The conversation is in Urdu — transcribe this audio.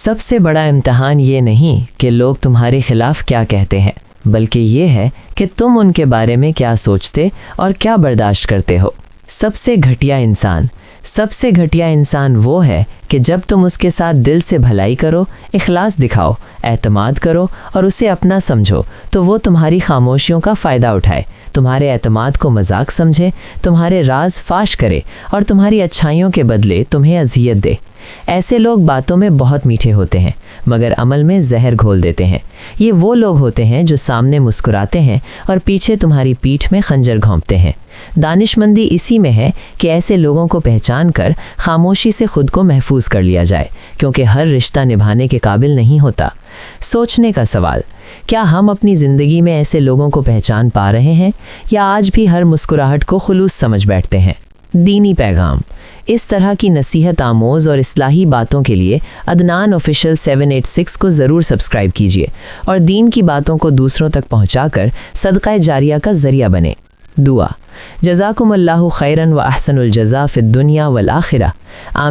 سب سے بڑا امتحان یہ نہیں کہ لوگ تمہارے خلاف کیا کہتے ہیں، بلکہ یہ ہے کہ تم ان کے بارے میں کیا سوچتے اور کیا برداشت کرتے ہو۔ سب سے گھٹیا انسان وہ ہے کہ جب تم اس کے ساتھ دل سے بھلائی کرو، اخلاص دکھاؤ، اعتماد کرو اور اسے اپنا سمجھو، تو وہ تمہاری خاموشیوں کا فائدہ اٹھائے، تمہارے اعتماد کو مذاق سمجھے، تمہارے راز فاش کرے اور تمہاری اچھائیوں کے بدلے تمہیں اذیت دے۔ ایسے لوگ باتوں میں بہت میٹھے ہوتے ہیں مگر عمل میں زہر گھول دیتے ہیں۔ یہ وہ لوگ ہوتے ہیں جو سامنے مسکراتے ہیں اور پیچھے تمہاری پیٹھ میں خنجر گھونپتے ہیں۔ دانش مندی اسی میں ہے کہ ایسے لوگوں کو پہچان کر خاموشی سے خود کو محفوظ کر لیا جائے، کیونکہ ہر رشتہ نبھانے کے قابل نہیں ہوتا۔ سوچنے کا سوال، کیا ہم اپنی زندگی میں ایسے لوگوں کو پہچان پا رہے ہیں یا آج بھی ہر مسکراہٹ کو خلوص سمجھ بیٹھتے ہیں؟ دینی پیغام۔ اس طرح کی نصیحت آموز اور اصلاحی باتوں کے لیے عدنان آفیشل 786 کو ضرور سبسکرائب کیجیے اور دین کی باتوں کو دوسروں تک پہنچا کر صدقہ جاریہ کا ذریعہ بنے۔ دعا، جزاکم اللہ خیرن و احسن الجزا فی الدنیا والآخرہ۔ آمین۔